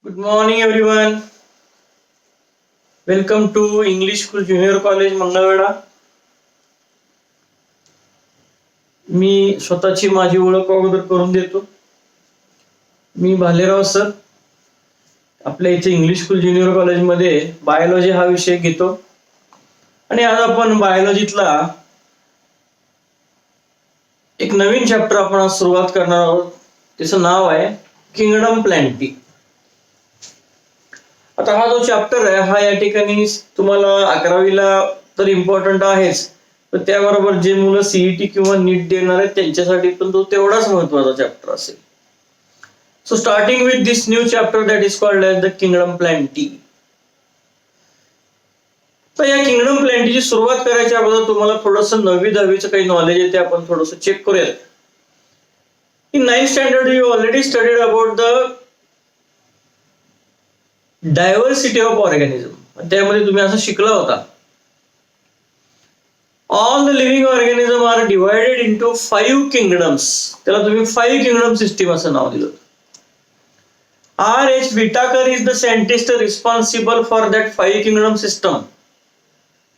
Good morning, everyone. Welcome to English School Junior College Mangalvedha. मी स्वतःची माझी ओळख अगोदर करून देतो. मी भालेराव सर आपल्या इथे इंग्लिश स्कूल ज्युनियर कॉलेजमध्ये बायोलॉजी हा विषय घेतो आणि आज आपण बायोलॉजीतला एक नवीन चॅप्टर आपण आज सुरुवात करणार आहोत. त्याचं नाव आहे किंगडम प्लॅन्टी. आता हा जो चॅप्टर आहे हा या ठिकाणी तुम्हाला 11वीला तर इम्पॉर्टंट आहेच, पण त्याबरोबर जे मुलं सीईटी किंवा नीट देणार आहेत त्यांच्यासाठी पण तो तेवढाच महत्वाचा चॅप्टर असेल. So starting with this new chapter that is called as the kingdom Plantae. तर या किंगडम प्लॅन्टीची सुरुवात करायच्या अगोदर तुम्हाला थोडंसं 9वी-10वीचं काही नॉलेज आहे ते आपण थोडंसं चेक करूयात. In 9th standard you already studied about the diversity of organism. त्यामध्ये तुम्ही असं शिकला होता, all the living organism are divided into 5 kingdoms. त्याला तुम्ही 5 किंगडम सिस्टीम असं नाव दिलं. R.H. Whitaker is the scientist responsible for that 5 kingdom system.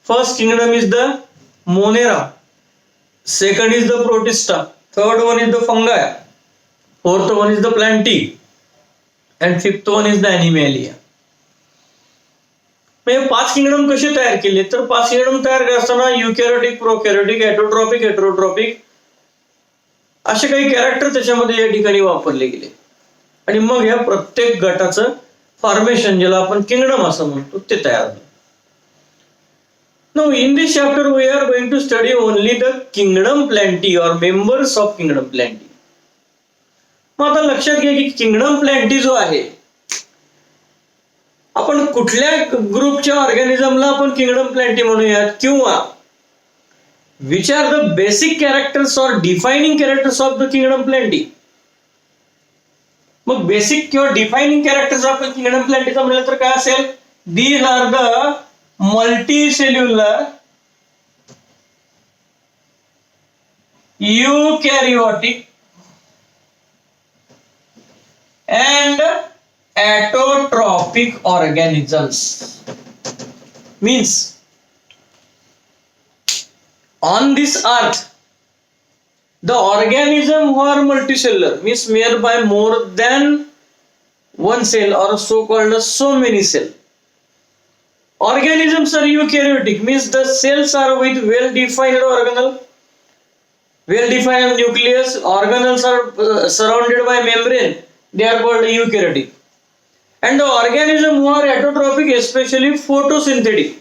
First kingdom is the Monera, second is the Protista, third one is the fungi, fourth one is the plantae, and fifth one is the Animalia. म्हणजे 5 kingdom कसे तयार केले तर 5 kingdom तयार करताना युकॅरियोटिक, प्रोकॅरियोटिक, autotrophic, heterotrophic असे काही character त्याच्यामध्ये या ठिकाणी वापरले गेले आणि मग या प्रत्येक गटाचं फॉर्मेशन ज्याला आपण किंगडम असं म्हणतो ते तयार झालं. Now in this chapter we are going to study only the kingdom plantae or members of kingdom plantae. मग आता लक्षात घ्या की किंगडम प्लॅन्टी जो आहे, आपण कुठल्या ग्रुपच्या ऑर्गॅनिझमला आपण किंगडम प्लॅन्टी म्हणूयात किंवा which are the basic characters or defining characters of the kingdom Plantae. मग बेसिक किंवा डिफाइनिंग कॅरेक्टर्स ऑफ किंगडम प्लॅन्टीचा म्हणलं तर काय असेल, these are the multicellular eukaryotic and autotrophic organisms. Means on this earth the organism who are multicellular means made by more than one cell or so called so many cell. Organisms are eukaryotic means the cells are with well defined organelle, well defined nucleus. Organelles are surrounded by membrane, they are called eukaryotic. And the organism who are autotrophic, especially photosynthetic,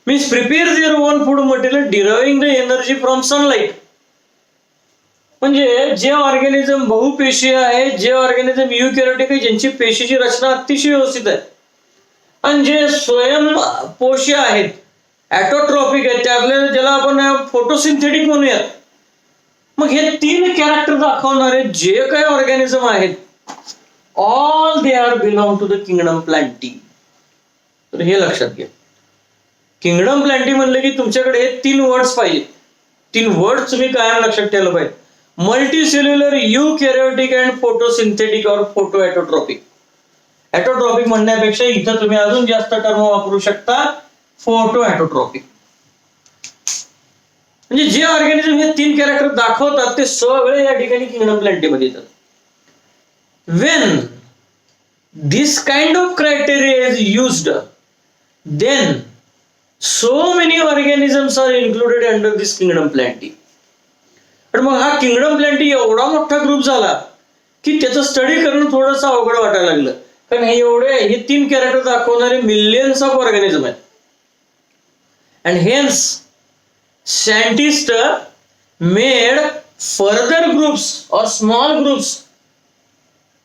means prepare their own food material deriving the energy from sunlight. म्हणजे जे organism बहुपेशीय आहे, जे organism युकॅरियोटिक आहे, ज्यांची पेशीची रचना अतिशय व्यवस्थित आहे आणि जे स्वयंपोषी आहेत, ॲटोट्रॉपिक आहेत, ज्याला आपण फोटोसिंथेटिक म्हणूयात. मग हे 3 कॅरेक्टर दाखवणारे जे काही ऑर्गॅनिझम आहेत, all they are belong to the kingdom Plantae. तर हे लक्षात घ्या, किंगडम प्लॅन्टी म्हणलं की तुमच्याकडे हे 3 वर्ड्स पाहिजे. 3 वर्ड्स तुम्ही कायम लक्षात ठेवलं पाहिजे, मल्टीसेल्युलर, युकॅरियोटिक अँड फोटोसिंथेटिक और फोटो ॲटोट्रॉपिक. ॲटोट्रॉपिक म्हणण्यापेक्षा इथं तुम्ही अजून जास्त टर्म वापरू शकता, फोटो ॲटोट्रॉपिक. म्हणजे जे ऑर्गॅनिझम हे 3 कॅरेक्टर दाखवतात ते सगळे या ठिकाणी किंगडम प्लॅन्टी मध्ये येतात. When this kind of criteria is used, then so many organisms are included under this kingdom plantae. पण मग हा किंगडम प्लॅन्टी एवढा मोठा ग्रुप झाला की त्याचं स्टडी करणं थोडंसं अवघड वाटायला लागलं, कारण हे 3 कॅरेक्टर दाखवणारे मिलियन्स ऑफ ऑर्गॅनिझम आहेत. And hence scientist made further groups or small groups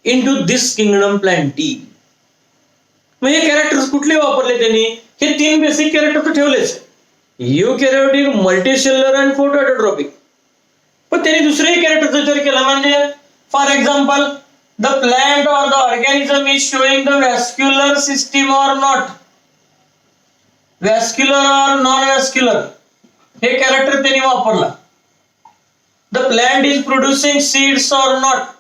into this kingdom plantae. मग हे कॅरेक्टर्स कुठले वापरले त्यांनी, हे 3 बेसिक कॅरेक्टर तर ठेवलेच, युकॅरियोटिक, मल्टीसेल्युलर अँड फोटो ॲटोट्रॉपिक. पण त्यांनी दुसरेही कॅरेक्टरचा विचार केला. म्हणजे फॉर एक्झाम्पल द प्लांट और the organism is showing the vascular system और नॉट, व्हॅस्क्युलर और नॉन व्हॅस्क्युलर, हे कॅरेक्टर त्यांनी वापरला. The plant is producing seeds और नॉट,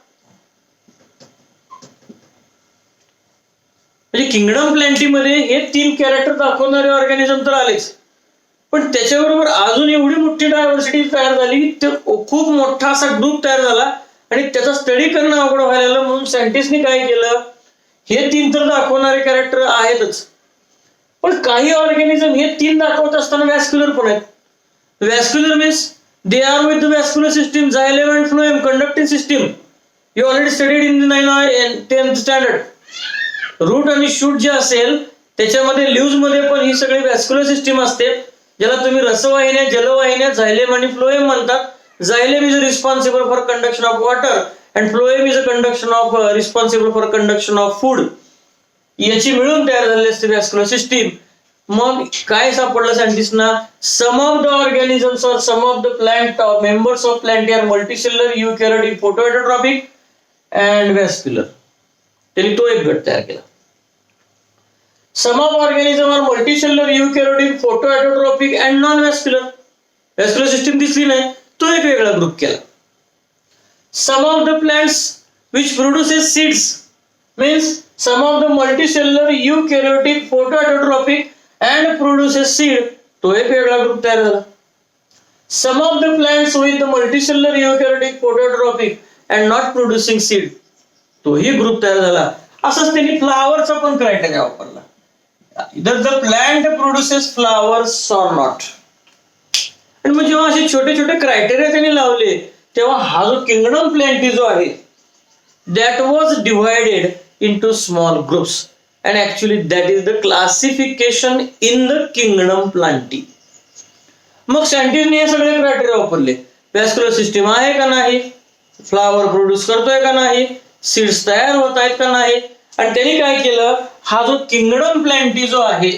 म्हणजे किंगडम प्लॅन्टीमध्ये हे 3 कॅरेक्टर दाखवणारे ऑर्गॅनिझम तर आलेच, पण त्याच्याबरोबर अजून एवढी मोठी डायव्हर्सिटी तयार झाली की खूप मोठा असा ग्रुप तयार झाला आणि त्याचा स्टडी करणं अवघड व्हायला लागलं. म्हणून सायंटिस्टनी काय केलं, हे 3 तर दाखवणारे कॅरेक्टर आहेतच, पण काही ऑर्गॅनिझम हे 3 दाखवत असताना व्हॅस्क्युलर पण आहेत. Vascular means they are with the vascular system, xylem and phloem, conducting system. You already studied in 9th and 10th standard. Root आणि शूट जे असेल त्याच्यामध्ये लिव्ज मध्ये पण ही सगळी व्हॅस्क्युलर सिस्टीम असते, ज्याला तुम्ही रसवाहिन्या, जलवाहिन्या, झायलेम आणि फ्लोएम म्हणतात. Xylem is responsible for conduction of water and phloem is responsible for conduction of food. याची मिळून तयार झालेली असते व्हॅस्क्युलर सिस्टीम. मग काय सापडलं सायंटिस्टना, some of the organisms or some of the plant members of plant are multicellular, eukaryotic, photoautotrophic and vascular. त्यांनी तो एक गट तयार केला. Some of organism are multicellular, eukaryotic, photoautotrophic and non vascular. Vascular system दिसली नाही, तो एक वेगळा ग्रुप केला. Some of the plants which produces seeds means some of the multicellular, eukaryotic, photoautotrophic and produces seed, तो एक वेगळा ग्रुप तयार झाला. Some of the plants with the multicellular, eukaryotic, photoautotrophic and not producing seed, तोही group तयार झाला. असंच त्यांनी फ्लावरचा पण क्रायटेरिया वापरला. Either the plant produces flowers or not. आणि मग जेव्हा असे छोटे छोटे क्रायटेरिया त्यांनी लावले तेव्हा हा जो किंगडम प्लॅन्टी जो आहे that was divided into small groups and actually that is the classification in the kingdom Plantae. मग सायंटिस्टने हे सगळे क्रायटेरिया वापरले. व्हॅस्क्युलर सिस्टीम आहे का नाही, फ्लावर प्रोड्यूस करतोय का नाही, सीड्स तयार होत आहेत का नाही, आणि त्यांनी काय केलं, हा जो किंगडम प्लॅन्टी जो आहे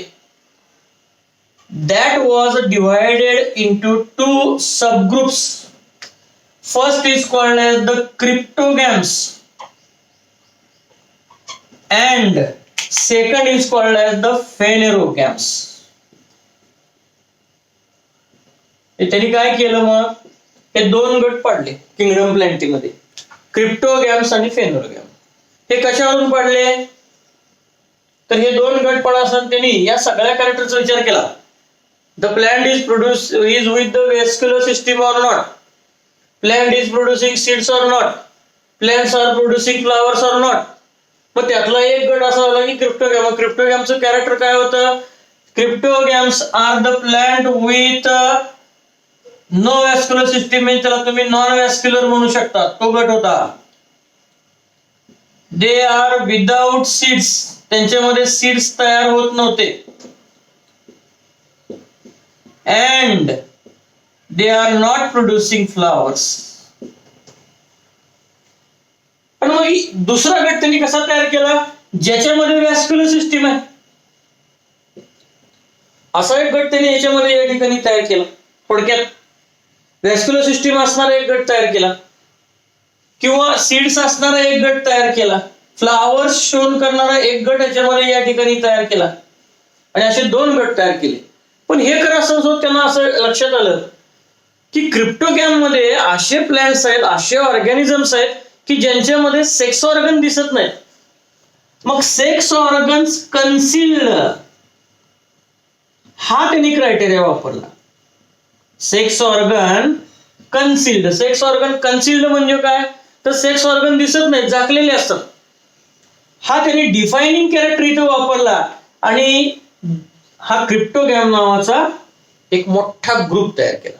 that was divided into 2 subgroups. First is called as the cryptogams and second is called as the phanerogams. त्यांनी काय केलं, मग हे 2 गट पाडले किंगडम प्लॅन्टी मध्ये, क्रिप्टोगॅम्स आणि फेनोरगॅम. हे कशावरून पाडले, तर हे 2 गट पाडताना त्यांनी या सगळ्या कॅरेक्टरचा विचार केला. The plant is with the vascular system or not? Plant is producing seeds or not? Plants are producing flowers or not? मग त्यातला एक गट असा झाला की क्रिप्टोगॅम. क्रिप्टोगॅमचं कॅरेक्टर काय होतं, cryptogams are the plant with no vascular system, म्हणजे त्याला तुम्ही नॉन व्हॅस्क्युलर म्हणू शकता, तो गट होता. दे आर विदाउट सीड्स, त्यांच्यामध्ये सीड्स तयार होत नव्हते. And they are not producing flowers. पण मग दुसरा गट त्यांनी कसा तयार केला, ज्याच्यामध्ये व्हॅस्क्युलर सिस्टीम आहे, असा एक गट त्यांनी याच्यामध्ये या ठिकाणी तयार केला. थोडक्यात व्हॅस्क्युलर सिस्टीम असणारा एक गट तयार केला किंवा सीड्स असणारा एक गट तयार केला, फ्लावर्स शोन करणारा एक गट याच्यामध्ये या ठिकाणी तयार केला, आणि असे 2 गट तयार केले. पण हे करत त्यांना असं लक्षात आलं की क्रिप्टोगॅम मध्ये असे प्लॅन्ट्स आहेत, असे ऑर्गॅनिझम्स आहेत की ज्यांच्यामध्ये सेक्स ऑर्गन दिसत नाहीत. मग सेक्स ऑर्गन्स कन्सिल्ड हा त्यांनी क्रायटेरिया वापरला. Sex organ concealed. Sex organ concealed म्हणजे काय, तर सेक्स ऑर्गन दिसत नाहीत, झाकलेले असतात. हा त्यांनी डिफायनिंग कॅरेक्टर इथे वापरला आणि हा क्रिप्टोगॅम नावाचा एक मोठा ग्रुप तयार केला.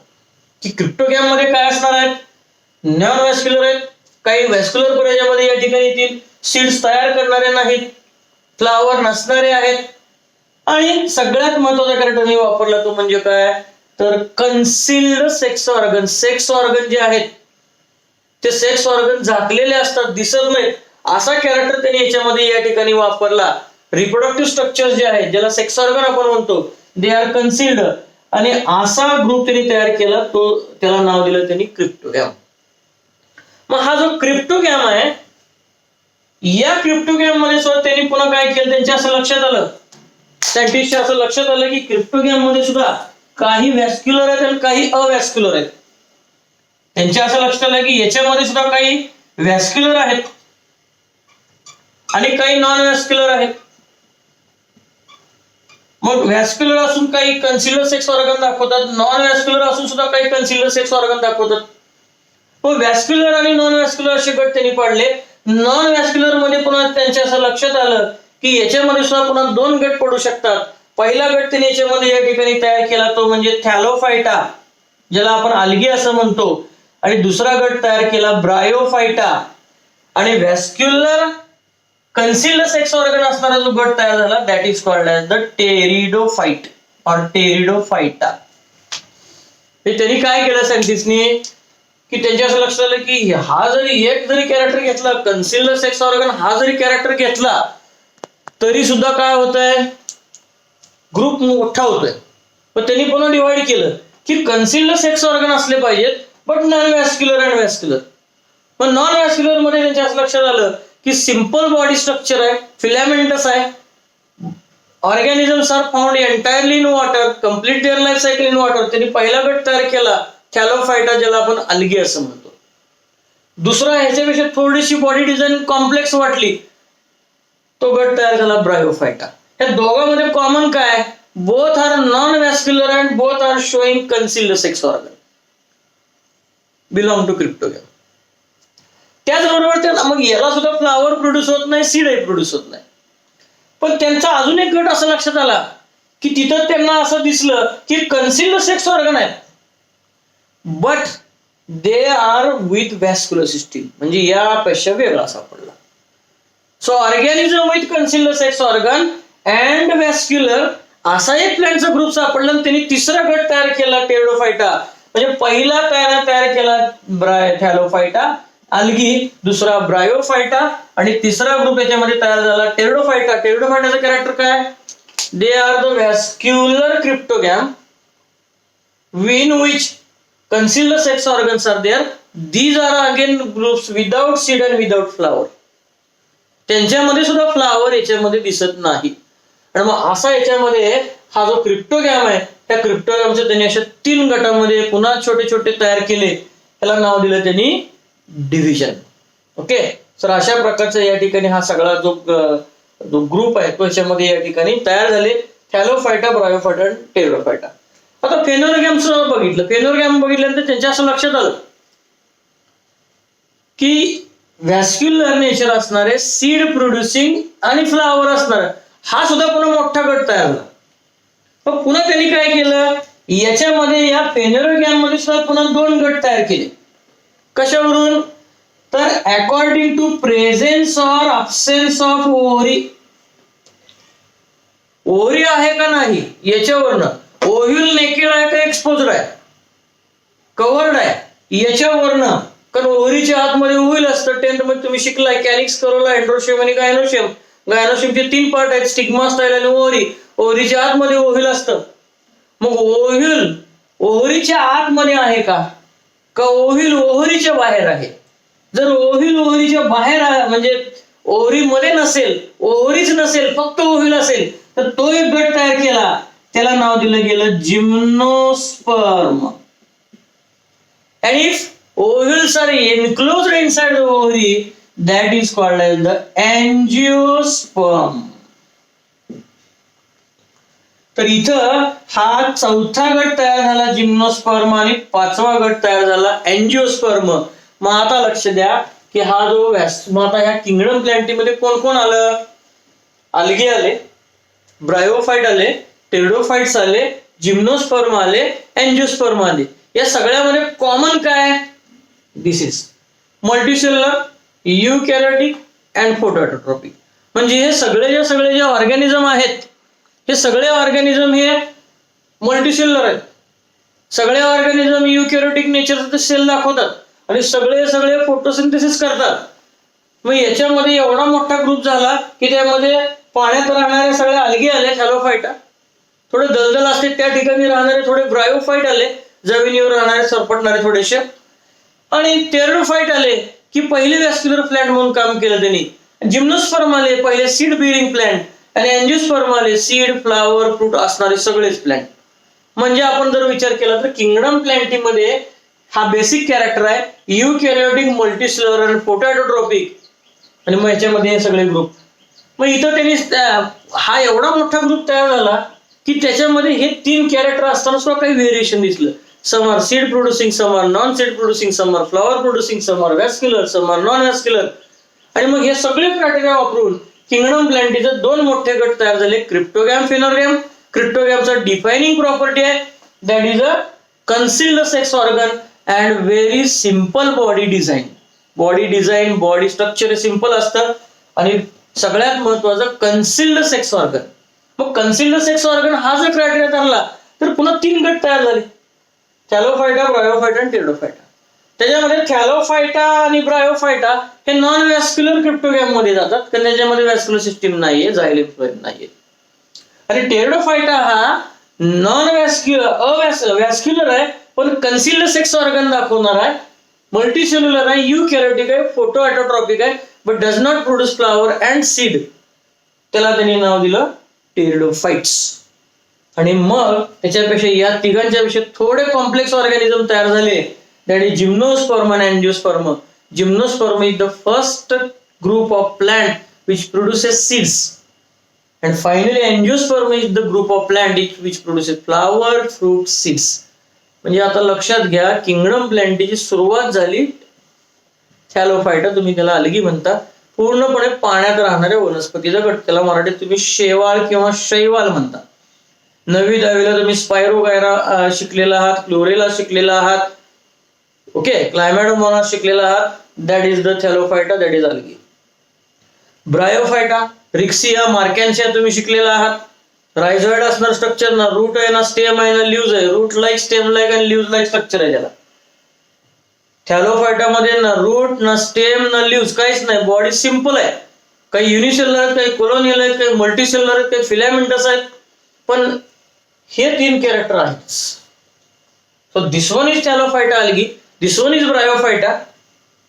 की क्रिप्टोगॅम मध्ये काय असणार आहेत, नॉन व्हॅस्क्युलर आहेत, काही व्हॅस्क्युलर पण याच्यामध्ये या ठिकाणी येतील, सीड्स तयार करणारे नाहीत, फ्लावर नसणारे आहेत, आणि सगळ्यात महत्वाचा कॅरेक्टर वापरला तो म्हणजे काय, तर concealed sex organ. Sex organ जे आहेत ते सेक्स ऑर्गन झाकलेले असतात, दिसत नाहीत, असा कॅरेक्टर त्यांनी याच्यामध्ये या ठिकाणी वापरला. रिप्रोडक्टिव्ह स्ट्रक्चर जे आहे ज्याला सेक्स ऑर्गन आपण म्हणतो, दे आर कन्सिल्ड, आणि असा ग्रुप त्यांनी तयार केला, तो त्याला नाव दिलं त्यांनी क्रिप्टोगॅम. मग हा जो क्रिप्टोगॅम आहे, या क्रिप्टोगॅम मध्ये सुद्धा त्यांनी पुन्हा काय केलं, त्यांच्या असं लक्षात आलं, सायंटिस्टच्या असं लक्षात आलं की क्रिप्टोगॅम मध्ये सुद्धा काही व्हॅस्क्युलर आहेत आणि काही अव्हॅस्क्युलर आहेत. त्यांच्या असं लक्षात आलं की याच्यामध्ये सुद्धा काही व्हॅस्क्युलर आहेत आणि काही नॉन व्हॅस्क्युलर आहेत. मग व्हॅस्क्युलर असून काही कन्सिलर सेक्स ऑर्गन दाखवतात, नॉन व्हॅस्क्युलर असून सुद्धा काही कन्सिलर सेक्स ऑर्गन दाखवतात. मग व्हॅस्क्युलर आणि नॉन व्हॅस्क्युलर असे गट त्यांनी पाडले. नॉन व्हॅस्क्युलर मध्ये पुन्हा त्यांच्या असं लक्षात आलं की याच्यामध्ये सुद्धा पुन्हा 2 गट पडू शकतात. पहिला गट त्यांनी याच्यामध्ये या ठिकाणी तयार केला तो म्हणजे थॅलोफायटा, ज्याला आपण आल्गी असं म्हणतो, आणि दुसरा गट तयार केला ब्रायोफायटा. आणि व्हॅस्क्युलर कन्सिल्ड सेक्स ऑर्गन असणारा जो गट तयार झाला that is called as the pteridophyte or Pteridophyta. त्यांनी काय केलं सायंटिस्टनी की त्यांच्या असं लक्षात आलं की हा जरी एक जरी कॅरेक्टर घेतला, कन्सिल्ड सेक्स ऑर्गन हा जरी कॅरेक्टर घेतला तरी सुद्धा काय होतंय, ग्रुप मोठा होतोय. पण त्यांनी पुन्हा डिवाइड केलं की कन्सिल्ड सेक्स ऑर्गन असले पाहिजेत but non vascular and vascular. पण नॉन व्हॅस्क्युलर मध्ये त्यांच्या असं लक्षात आलं की सिंपल बॉडी स्ट्रक्चर आहे, फिलामेंटस आहे, organisms are found entirely in water, complete their life cycle in water. त्यांनी पहिला गट तयार केला थॅलोफायटा, ज्याला आपण आल्गी असं म्हणतो. दुसरा ह्याच्यापेक्षा थोडीशी बॉडी डिझाईन कॉम्प्लेक्स वाटली, तो गट तयार झाला ब्रायोफायटा. या दोघांमध्ये कॉमन काय, both are non vascular and both are showing concealed sex organ, belong to cryptogam. त्याचबरोबर मग याला सुद्धा फ्लावर प्रोड्यूस होत नाही, सीडही प्रोड्यूस होत नाही. पण त्यांचा अजून एक गट असं लक्षात आला की तिथं त्यांना असं दिसलं की कन्सिल्ड सेक्स ऑर्गन आहेत but they are with vascular system, म्हणजे यापेक्षा वेगळा सापडला. So organism with concealed sex organ and vascular असा एक प्लॅनचा ग्रुप सापडला. त्यांनी तिसरा गट तयार केला टेरिडोफायटा, म्हणजे पहिला तयार केला थॅलोफायटा आल्गी, दुसरा ब्रायोफायटा, आणि तिसरा ग्रुप याच्यामध्ये तयार झाला टेरिडोफायटा. टेरिडोफायटाचं कॅरेक्टर काय, they are the vascular cryptogam in which concealed sex organs are there. These are again groups without seed and without flower. त्यांच्यामध्ये सुद्धा फ्लावर याच्यामध्ये दिसत नाही. आणि मग असा याच्यामध्ये हा जो क्रिप्टोगॅम आहे, त्या क्रिप्टोगॅमचे त्यांनी अशा 3 गटामध्ये पुन्हा छोटे छोटे तयार केले. त्याला नाव दिलं त्यांनी डिव्हिजन. ओके, तर अशा प्रकारचा या ठिकाणी हा सगळा जो ग्रुप आहे तो याच्यामध्ये या ठिकाणी तयार झाले, थॅलोफायटा, ब्रायोफायटा आणि टेरिडोफायटा. आता फेनोरगॅम बघितलं. फेनोरगॅम बघितल्यानंतर त्यांच्या असं लक्षात आलं की व्हॅस्क्युलर नेचर असणारे, सीड प्रोड्युसिंग आणि फ्लावर असणार, हा सुद्धा पुन्हा मोठा गट तयार झाला. मग पुन्हा त्यांनी काय केलं, याच्यामध्ये या फेनोरगॅम मध्ये सुद्धा पुन्हा 2 गट तयार केले. कशावरून, तर according to presence or absence of ovary. Ovary आहे का नाही याच्यावरनं, ओव्ह्यूल नेकेड आहे का एक्सपोज्ड आहे, कव्हर्ड आहे याच्यावरनं. कारण ओव्हरीच्या आतमध्ये ओव्ह्यूल असतं. 10th मध्ये तुम्ही शिकलाय कॅलिक्स, करोला, एंड्रोशियम आणि गायनोशियम. गायनोशियमचे 3 पार्ट आहेत, स्टिग्मा, स्टाईल आणि ओव्हरी. ओव्हरीच्या आतमध्ये ओव्ह्यूल असतं. मग ओव्ह्यूल ओव्हरीच्या आतमध्ये आहे का ओव्ह्यूल ओव्हरीच्या बाहेर आहे. जर ओव्ह्यूल ओव्हरीच्या बाहेर आहे, म्हणजे ओव्हरी मध्ये नसेल, ओव्हरीच नसेल, फक्त ओव्ह्यूल असेल, तर तो एक गट तयार केला, त्याला नाव दिलं गेलं gymnosperm. And if ovules are enclosed inside the ovary, that is called as the angiosperm. तर इथं हा 4था गट तयार झाला जिम्नोस्पर्म आणि 5वा गट तयार झाला अँजिओस्पर्म. मग आता लक्ष द्या की हा जो मग आता ह्या किंगडम प्लॅन्टीमध्ये कोण कोण आलं, आल्गे आले, ब्रायोफाइट आले, टेरिडोफाइट्स आले, जिम्नोस्पर्म आले, अँजिओस्पर्म आले. या सगळ्यामध्ये कॉमन काय, दिस इज मल्टीसेल्युलर, युकॅरियोटिक अँड फोटोऑटोट्रॉपिक. म्हणजे हे सगळे जे ऑर्गॅनिझम आहेत, हे सगळे ऑर्गॅनिझम हे मल्टीसेल्युलर आहेत. सगळे ऑर्गॅनिझम युकॅरियोटिक नेचरचे सेल दाखवतात आणि सगळे फोटोसिंथेसिस करतात. मग याच्यामध्ये एवढा मोठा ग्रुप झाला की त्यामध्ये पाण्यात राहणारे सगळे आल्गे आले, थॅलोफायटा. थोडे दलदल असते त्या ठिकाणी राहणारे थोडे ब्रायोफाइट आले, जमिनीवर राहणारे सरपटणारे थोडेसे, आणि टेरिडोफाइट आले की पहिले व्हॅस्क्युलर प्लांट म्हणून काम केलं त्यांनी. जिम्नोस्पर्म आले पहिले सीड बिअरिंग प्लांट, आणि अँजिओस्पर्म आले सीड, फ्लावर, फ्रूट असणारे सगळेच प्लांट. म्हणजे आपण जर विचार केला तर किंगडम प्लॅन्टीमध्ये हा बेसिक कॅरेक्टर आहे, युकॅरियोटिक, मल्टीसेल्युलर आणि फोटोऑटोट्रॉपिक. आणि मग याच्यामध्ये हे सगळे ग्रुप. मग इथं त्यांनी हा एवढा मोठा ग्रुप तयार झाला की त्याच्यामध्ये हे 3 कॅरेक्टर असताना सुद्धा काही व्हेरिएशन दिसलं. Some are seed producing, some are non seed producing, some are flower producing, some are vascular, some are non vascular. आणि मग हे सगळे क्रायटेरिया वापरून किंगडम प्लॅन्टीचे 2 मोठे गट तयार झाले, क्रिप्टोगॅम, फिनोगॅम. क्रिप्टोगॅमचा डिफाइनिंग प्रॉपर्टी आहे that is a concealed sex organ and very simple body design. Body design, body structure simple असतं आणि सगळ्यात महत्वाचं कन्सिल्ड सेक्स ऑर्गन. मग कन्सिल्ड सेक्स ऑर्गन हा जर क्रायटेरिया ठरला तर पुन्हा 3 गट तयार झाले, थॅलोफायटा, ब्रायोफायटा आणि टेरिडोफायटा. त्याच्यामध्ये थॅलोफायटा आणि ब्रायोफायटा हे नॉन व्हॅस्क्युलर क्रिप्टोगॅम मध्ये जातात कारण त्याच्यामध्ये व्हॅस्क्युलर सिस्टीम नाहीये, झायलोफ्लोएम नाहीये. आणि टेरिडोफायटा हा नॉन व्हॅस्क्युलर आहे पण कन्सिल्ड सेक्स ऑर्गन दाखवणार आहे, मल्टीसेल्युलर आहे, युकॅरियोटिक आहे, फोटो ऑटोट्रॉपिक आहे, but does not produce flower and seed. त्याला त्यांनी नाव दिलं टेरिडोफाइट्स. आणि मग त्याच्यापेक्षा या तिघांच्या पेक्षा थोडे कॉम्प्लेक्स ऑर्गॅनिझम तयार झाले, that is gymnosperm and angiosperm. Gymnosperm is the first group of plant which produces seeds and finally angiosperm is the group of plant which produces flower, fruit, seeds. म्हणजे आता लक्षात घ्या, किंगडम प्लॅन्टीची सुरुवात झाली Thallophyta, तुम्ही त्याला अलगी म्हणता, पूर्णपणे पाण्यात राहणाऱ्या वनस्पतीचा गट. त्याला मराठीत तुम्ही शेवाळ किंवा शैवाल म्हणता. 9वी-10वीला तुम्ही स्पायरोगायरा शिकलेला आहात, क्लोरेला शिकलेला आहात, ओके, क्लायमॅडोमोनास शिकलेला आहात. That is the Thallophyta, that is algae. Bryophyta, Riccia, Marchantia तुम्ही शिकलेला आहात. रायझॉइड असणार स्ट्रक्चर, ना रूट आहे, ना स्टेम आहे, ना लीव्ज आहे. रूट लाईक, स्टेम लाईक आणि लीव्ज लाईक स्ट्रक्चर आहे त्याला. थॅलोफायटा मध्ये ना रूट, ना स्टेम, ना लीव्ज, काहीच नाही. बॉडी सिंपल आहे. काही युनिसेल्युलर आहेत, काही कोलोनियल आहेत, काही मल्टीसेल्युलर आहेत, काही फिलामेंटस आहेत. पण हे 3 कॅरेक्टर आहेत. So this one is Thallophyta algae, this one is Bryophyta.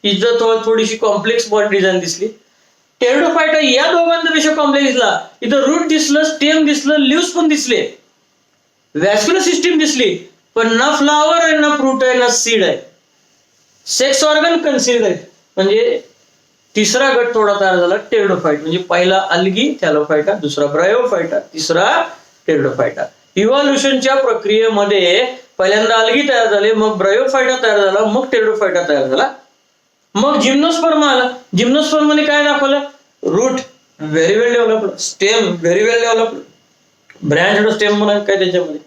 इथं थोडीशी कॉम्प्लेक्स बॉडी डिझाईन दिसली. टेरिडोफायटा या दोघांपेक्षा कॉम्प्लेक्स दिसला. इथं रूट दिसलं, स्टेम दिसलं, लीव्स पण दिसले, व्हॅस्क्युलर सिस्टीम दिसली, पण ना फ्लावर आहे, ना फ्रूट आहे, ना सीड आहे. सेक्स ऑर्गन कन्सिल्ड आहे. म्हणजे तिसरा गट थोडा तयार झाला टेरिडोफाइट. म्हणजे पहिला अलगी थॅलोफायटा, दुसरा ब्रायोफायटा, तिसरा टेरिडोफायटा. इव्हॉल्युशनच्या प्रक्रियेमध्ये पहिल्यांदा अलगी तयार झाले, मग ब्रायोफायटा तयार झाला, मग टेरिडोफायटा तयार झाला. मग जिम्नोस्पर्म आला. जिम्नोस्पर्म मध्ये काय दाखवलं? रूट व्हेरी वेल डेव्हलप्ड, स्टेम व्हेरी वेल डेव्हलप्ड, ब्रँच स्टेम म्हणा काय त्याच्यामध्ये.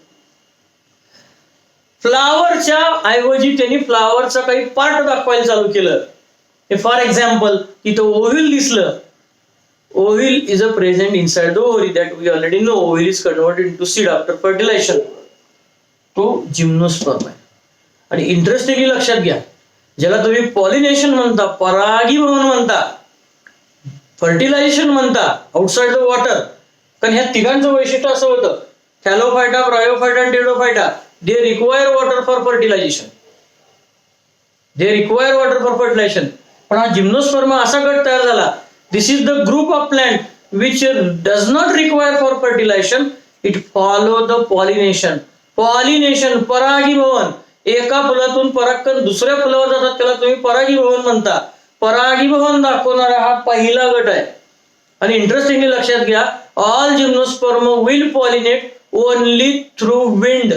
फ्लावरच्या ऐवजी त्यांनी फ्लावरचा काही पार्ट दाखवायला चालू केलं. फॉर एक्झाम्पल इथं ओव्हिल दिसलं. Ovule is a present inside the ovary that we already know. Ovule is converted into seed after fertilisation. तो जिम्नोस्पर्म आहे. आणि इंटरेस्टिंगली लक्षात घ्या, ज्याला तुम्ही पॉलिनेशन म्हणता, परागीभवन म्हणता, फर्टिलायझेशन म्हणता आउटसाइड द वॉटर, कारण ह्या तिघांचं वैशिष्ट्य असं होतं, थॅलोफायटा, ब्रायोफायटा आणि Pteridophyta, they require water for fertilisation. They require water for fertilisation. पण हा जिम्नोस्पर्म असा गट तयार झाला, this is the group of plant which does not require for fertilisation, it follow the pollination. Pollination, परागीभवन, एका फुलातून परागकण दुसऱ्या फुलावर जातात, त्याला तुम्ही परागीभवन म्हणता. परागीभवन दाखवणारा हा पहिला गट आहे. आणि इंटरेस्टिंगली लक्षात घ्या, all gymnosperm will pollinate only through wind.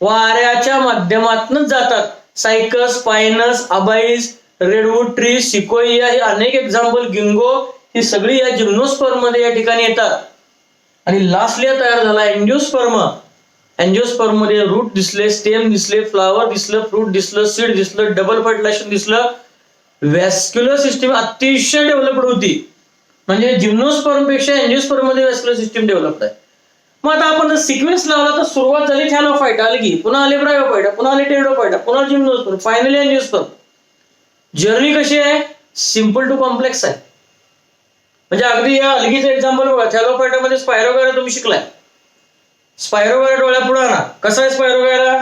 वाऱ्याच्या माध्यमातूनच जातात. सायकस, पायनस, अबाईस, रेडवूड ट्री, सिकोइया हे अनेक एक्झाम्पल, गिंगो, ही सगळी या जिम्नोस्पर्म मध्ये या ठिकाणी येतात. आणि लास्टली तयार झाला एंजिओस्पर्म. एंजिओस्पर्म मध्ये रूट दिसले, स्टेम दिसले, फ्लावर दिसलं, फ्रूट दिसलं, सीड दिसलं, डबल फर्टिलायझेशन दिसलं, व्हॅस्क्युलर सिस्टीम अतिशय डेव्हलप्ड होती. म्हणजे जिम्नोस्पर्म पेक्षा एंजिओस्पर्म मध्ये व्हॅस्क्युलर सिस्टीम डेव्हलप्ड आहे. मग आता आपण जर सिक्वेन्स लावला तर सुरुवात झाली थॅलोफायटा अलगी, पुन्हा आले ब्रायोफायटा, पुन्हा आले टेरिडोफायटा, पुन्हा जिम्नोस्पर्म, फायनली एंजिओस्पर्म. जर्नी कशी आहे? सिम्पल टू कॉम्प्लेक्स आहे. म्हणजे अगदी या अलगीचं एक्झाम्पल बघा, थॅलोफायटा मध्ये स्पायरोगायरा तुम्ही शिकलाय. स्पायरोगायरा डोळ्या पुढे आणा. कसं आहे स्पायरोगायरा?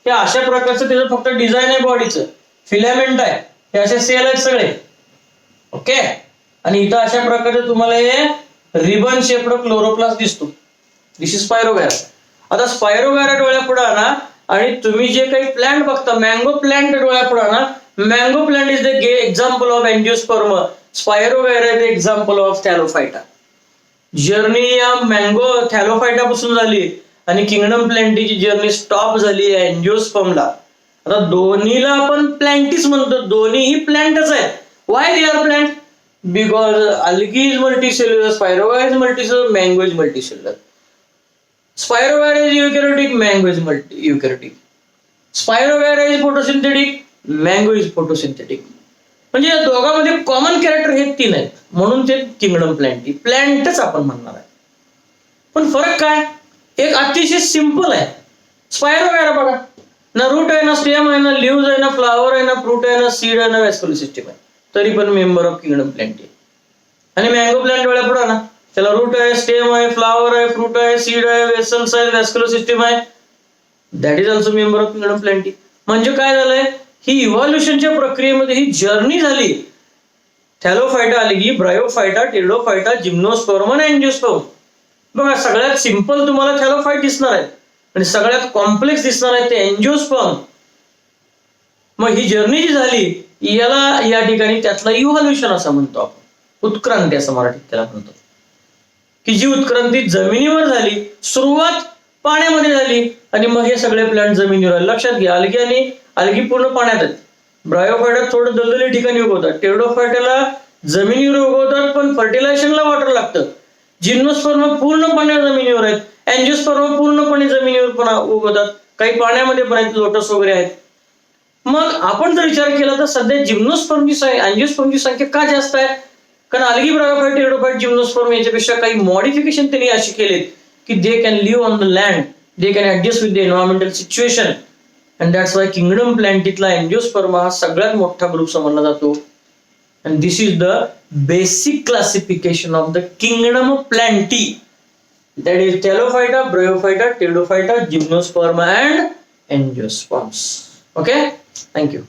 हे अशा प्रकारचं त्याचं फक्त डिझाईन आहे, बॉडीचं फिलामेंट आहे, हे असे सेल आहेत सगळे, ओके. आणि इथं अशा प्रकारचे तुम्हाला हे रिबन शेप्ड क्लोरोप्लास्ट दिसतो. दिस इज स्पायरोगायरा. आता स्पायरोगायरा डोळ्या पुढे आणा आणि तुम्ही जे काही प्लांट बघता, मँगो प्लांट डोळ्या पुढे आणा. Mango plant is the example of angiosperm. Spirogyra is the example of Thallophyta. Journey या मँगो थॅलोफायटा पासून झाली आणि किंगडम प्लॅन्टीची जर्नी स्टॉप झाली आहे अँजिओस्पर्मला. आता दोन्हीला आपण प्लॅन्टीच म्हणतो, दोन्हीही प्लॅन्टच आहेत. Why they are plant? Because algae is multicellular, Spirogyra is multicellular, mango is multicellular. Spirogyra is eukaryotic, mango is eukaryotic. Spirogyra is photosynthetic, mango is photosynthetic. म्हणजे या दोघांमध्ये कॉमन कॅरेक्टर हे तीन आहेत, म्हणून ते किंगडम प्लॅन्टी, प्लॅन्टच आपण म्हणणार आहे. पण फरक काय? एक अतिशय सिंपल आहे. स्पायरोगायर बघा, ना रूट आहे, ना स्टेम आहे, ना लिव्ज आहे, ना फ्लावर आहे, ना फ्रूट आहे, ना सीड आहे, ना वॅस्क्युलर सिस्टीम आहे, तरी पण मेंबर ऑफ किंगडम प्लॅन्टी. आणि मँगो प्लॅन्ट वेळा पुढे ना, त्याला रूट आहे, स्टेम आहे, फ्लावर आहे, फ्रूट आहे, सीड आहे, वेसल्स आहे, वॅस्क्युलर सिस्टीम आहे, that is also member of kingdom Plantae. म्हणजे काय झालंय, ही इव्हॉल्युशनच्या प्रक्रियेमध्ये ही जर्नी झाली. थॅलोफायटा आली, ब्रायोफायटा, टेरिडोफायटा, जिम्नोस्पर्म आणि अँजिओस्पर्म. बघा, सगळ्यात सिंपल तुम्हाला थॅलोफाइट दिसणार आहे आणि सगळ्यात कॉम्प्लेक्स दिसणार आहे ते अँजिओस्पर्म. मग ही जर्नी जी झाली याला या ठिकाणी त्यातला इव्हॉल्युशन असं म्हणतो आपण, उत्क्रांती असं मराठीत त्याला म्हणतो. की जी उत्क्रांती जमिनीवर झाली, सुरुवात पाण्यामध्ये झाली आणि मग हे सगळे प्लांट जमिनीवर आले. लक्षात घ्या, अलगी पूर्ण पाण्यात आहेत. ब्रायोफायटा थोडं दलदली ठिकाणी उगवतात, टेरिडोफायटाला जमिनीवर उगवतात पण फर्टिलायझेशनला वॉटर लागतं. जिम्नोस्पर्म पूर्णपणे जमिनीवर आहेत, अँजिओस्पर्म पूर्णपणे जमिनीवर पण उगवतात, काही पाण्यामध्ये पण आहेत, लोटस वगैरे आहेत. मग आपण जर विचार केला तर सध्या जिम्नोस्पर्मची अँजिओस्पर्मची संख्या का जास्त आहे? कारण अलगी, ब्रायोफाइट, टेरिडोफाइट, जिम्नोस्पर्म याच्यापेक्षा काही मॉडिफिकेशन त्यांनी अशी केलेत की they can live on the land, they can adjust with the environmental situation. And that's why kingdom प्लॅन्टीतला अँजिओस्पर्म हा सगळ्यात मोठा ग्रुप समजला जातो. And this is the basic classification of the kingdom of Plantae. That is Thallophyta, Bryophyta, Pteridophyta, Gymnosperma and Angiosperms. Okay, thank you.